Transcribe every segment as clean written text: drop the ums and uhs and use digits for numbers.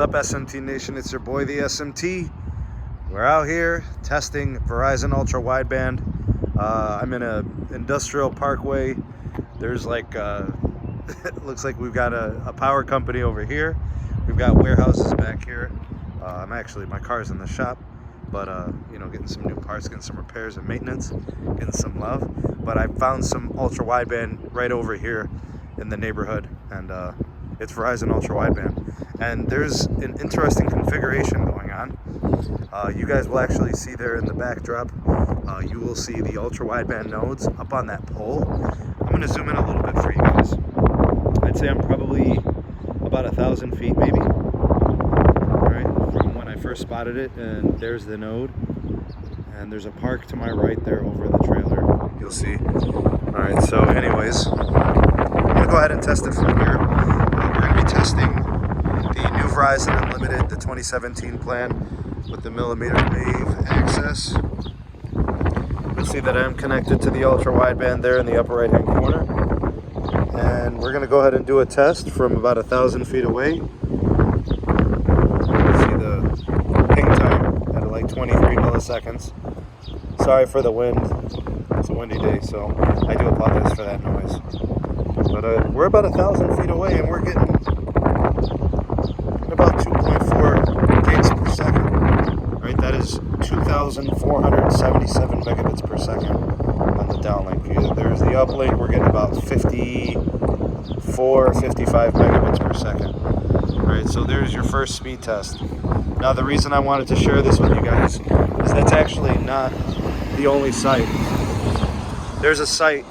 up, SMT Nation? It's your boy, the SMT. We're out here testing Verizon Ultra Wideband. I'm in a industrial parkway. There's like, it looks like we've got a power company over here. We've got warehouses back here. My car's in the shop, but you know, getting some new parts, getting some repairs and maintenance, getting some love. But I found some ultra wideband right over here in the neighborhood, and it's Verizon Ultra Wideband. And there's an interesting configuration going on. You guys will actually see there in the backdrop, you will see the ultra wideband nodes up on that pole. I'm going to zoom in a little bit for you guys. I'd say I'm probably about 1,000 feet maybe. All right, from when I first spotted it, and there's the node. And there's a park to my right there over the trailer, you'll see. All right, so anyways, I'm going to go ahead and test it from here. We're going to be testing the new Verizon Unlimited, the 2017 plan with the mmWave access. You'll see that I'm connected to the ultra wideband there in the upper right hand corner. And we're going to go ahead and do a test from about 1,000 feet away. You see the ping time at like 23 milliseconds. Sorry for the wind. It's a windy day, so I do apologize for that noise. But we're about 1,000 feet away, and we're getting about 2.4 gigs per second. Right, that is 2,477 megabits per second on the downlink. There's the uplink. We're getting about 54, 55 megabits per second. All right, so there's your first speed test. Now, the reason I wanted to share this with you guys is that's actually not the only site. There's a site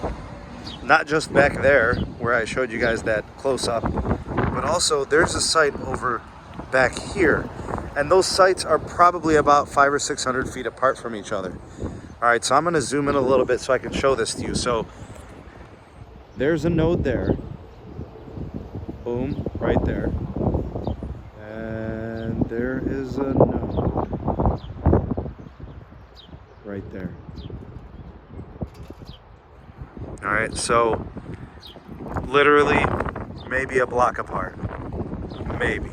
not just back there where I showed you guys that close up, but also there's a site over back here, and those sites are probably about 500 or 600 feet apart from each other. All right, so I'm going to zoom in a little bit so I can show this to you. So there's a node there, boom, right there, and there is a node right there. All right, so literally maybe a block apart, maybe.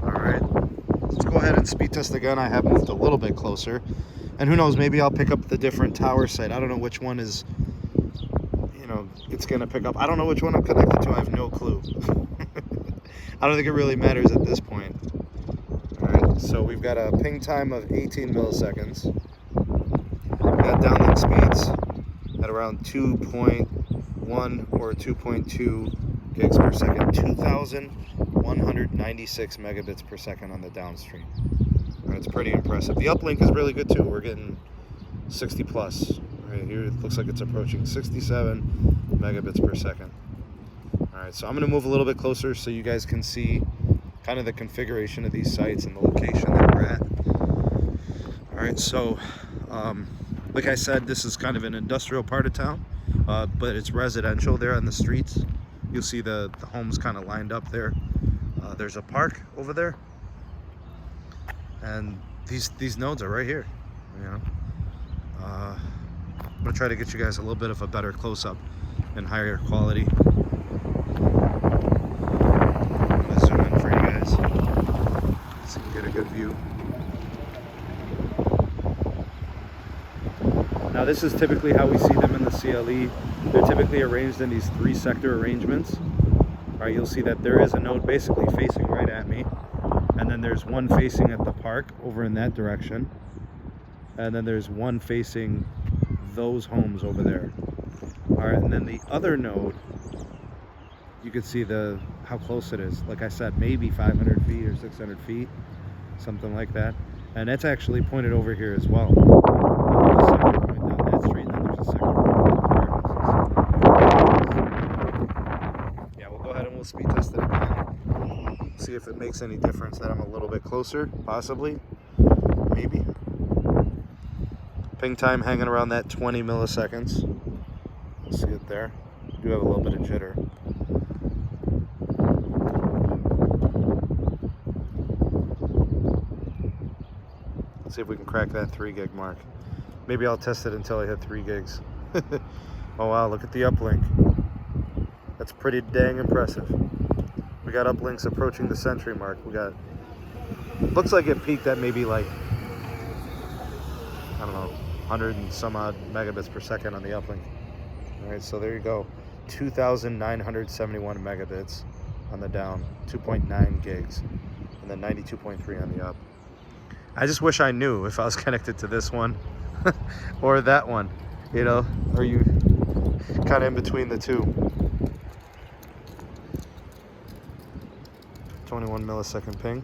All right, let's go ahead and speed test again. I have moved a little bit closer, and who knows, maybe I'll pick up the different tower site. I don't know which one is, you know, it's gonna pick up. I don't know which one I'm connected to. I have no clue. I don't think it really matters at this point. All right, so we've got a ping time of 18 milliseconds. We've got downlink speeds at around 2.1 or 2.2 gigs per second, 2,196 megabits per second on the downstream. And it's pretty impressive. The uplink is really good too. We're getting 60 plus. Right here, it looks like it's approaching 67 megabits per second. All right, so I'm going to move a little bit closer so you guys can see kind of the configuration of these sites and the location that we're at. All right, so like I said, this is kind of an industrial part of town, but it's residential there on the streets. You'll see the homes kind of lined up there. There's a park over there, and these nodes are right here. You know, I'm gonna try to get you guys a little bit of a better close-up and higher quality. I'm gonna zoom in for you guys so you can get a good view. Now, this is typically how we see them in the CLE. They're typically arranged in these 3-sector arrangements. Right, you'll see that there is a node basically facing right at me, and then there's one facing at the park over in that direction, and then there's one facing those homes over there. All right, and then the other node, you can see how close it is. Like I said, maybe 500 feet or 600 feet, something like that. And it's actually pointed over here as well. Speed test it again. See if it makes any difference that I'm a little bit closer, possibly, maybe. Ping time hanging around that 20 milliseconds. You'll see it there. Do have a little bit of jitter. Let's see if we can crack that 3 gig mark. Maybe I'll test it until I hit 3 gigs. Oh wow, look at the uplink. That's pretty dang impressive. We got uplinks approaching the century mark. We got, looks like it peaked at maybe like, I don't know, 100 and some odd megabits per second on the uplink. All right, so there you go. 2,971 megabits on the down, 2.9 gigs, and then 92.3 on the up. I just wish I knew if I was connected to this one or that one, you know, are you kind of in between the two? 21 millisecond ping.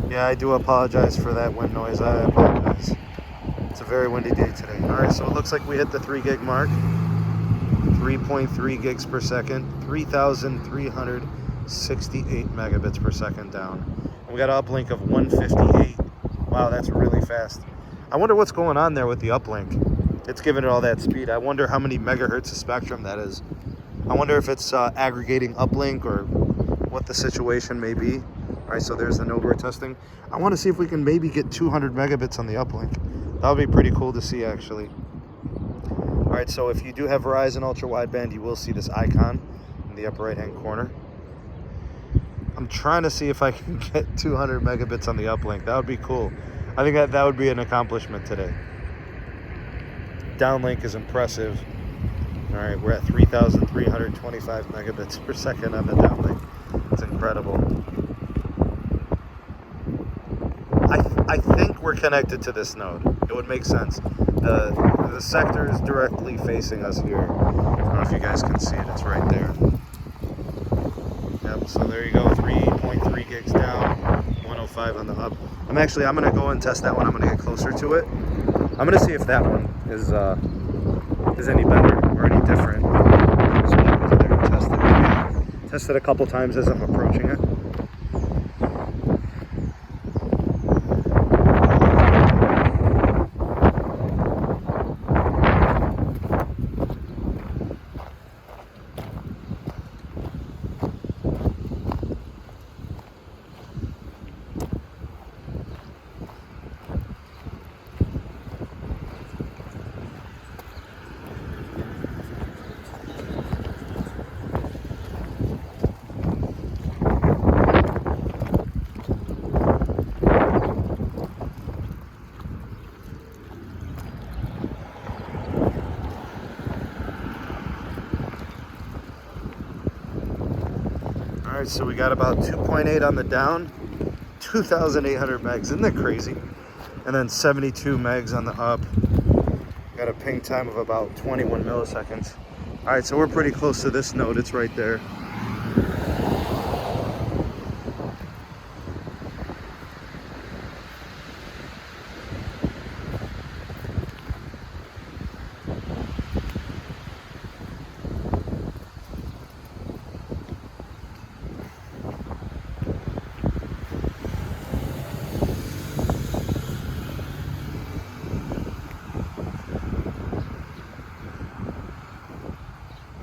Yeah, I do apologize for that wind noise. I apologize. It's a very windy day today. All right, so it looks like we hit the 3 gig mark. 3.3 gigs per second, 3,368 megabits per second down. And we got an uplink of 158. Wow, that's really fast. I wonder what's going on there with the uplink. It's giving it all that speed. I wonder how many megahertz of spectrum that is. I wonder if it's aggregating uplink or what the situation may be. All right, so there's the node we're testing. I want to see if we can maybe get 200 megabits on the uplink. That would be pretty cool to see, actually. All right, so if you do have Verizon Ultra Wideband, you will see this icon in the upper right-hand corner. I'm trying to see if I can get 200 megabits on the uplink. That would be cool. I think that would be an accomplishment today. Downlink is impressive. All right, we're at 3,325 megabits per second on the downlink. It's incredible. I think we're connected to this node. It would make sense. The sector is directly facing us here. I don't know if you guys can see it. It's right there. Yep, so there you go. 3.3 gigs down, 105 on the up. I'm going to go and test that one. I'm going to get closer to it. I'm going to see if that one is any better or any different. So I'll go there and test it. Test it a couple times as I'm approaching it. All right, so we got about 2.8 on the down, 2,800 megs. Isn't that crazy? And then 72 megs on the up. Got a ping time of about 21 milliseconds. All right, so we're pretty close to this node. It's right there.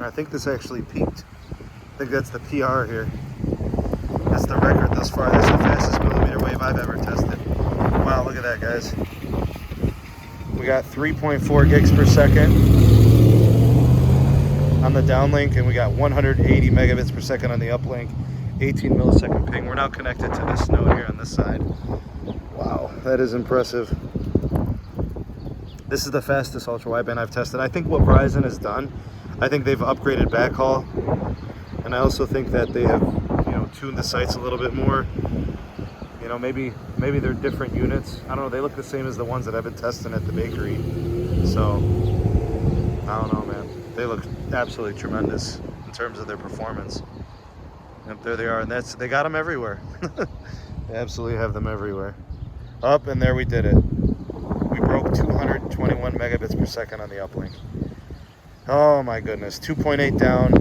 I think this actually peaked. I think that's the PR here. That's the record thus far. That's the fastest millimeter wave I've ever tested. Wow, look at that, guys. We got 3.4 gigs per second on the downlink, and we got 180 megabits per second on the uplink. 18 millisecond ping. We're now connected to this node here on this side. Wow, that is impressive. This is the fastest ultra wideband I've tested. I think what Verizon has done, I think they've upgraded backhaul, and I also think that they have, tuned the sites a little bit more. Maybe they're different units. I don't know. They look the same as the ones that I've been testing at the bakery. So I don't know, man. They look absolutely tremendous in terms of their performance. Yep, there they are, and they got them everywhere. They absolutely have them everywhere. Up, and there we did it. We broke 221 megabits per second on the uplink. Oh my goodness, 2.8 down,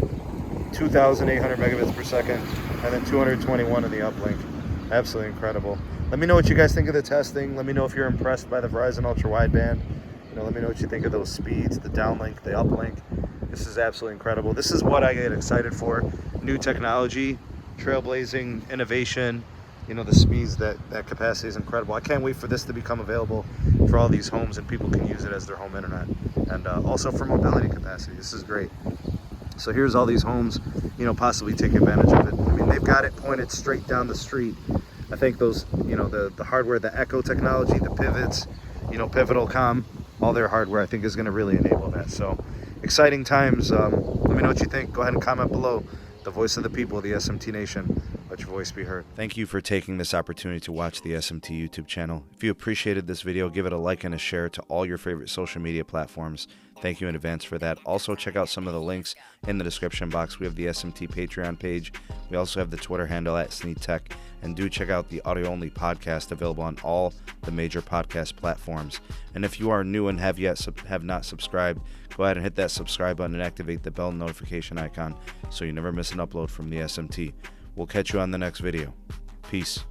2,800 megabits per second, and then 221 in the uplink. Absolutely incredible. Let me know what you guys think of the testing. Let me know if you're impressed by the Verizon Ultra Wideband. Let me know what you think of those speeds, the downlink, the uplink. This is absolutely incredible. This is what I get excited for. New technology, trailblazing, innovation. you know, the speeds, that capacity is incredible. I can't wait for this to become available for all these homes and people can use it as their home internet, and also for mobility capacity. This is great. So here's all these homes, you know, possibly take advantage of it. I mean, they've got it pointed straight down the street. I think those, you know, the hardware, the Echo technology, the pivots, you know, Pivotal Com, all their hardware, I think is going to really enable that. So exciting times. Let me know what you think. Go ahead and comment below. The voice of the people, the SMT Nation. Let your voice be heard. Thank you for taking this opportunity to watch the SMT YouTube channel. If you appreciated this video, give it a like and a share to all your favorite social media platforms. Thank you in advance for that. Also, check out some of the links in the description box. We have the SMT Patreon page. We also have the Twitter handle at Sneed Tech. And do check out the audio-only podcast available on all the major podcast platforms. And if you are new and have not subscribed, go ahead and hit that subscribe button and activate the bell notification icon so you never miss an upload from the SMT. We'll catch you on the next video. Peace.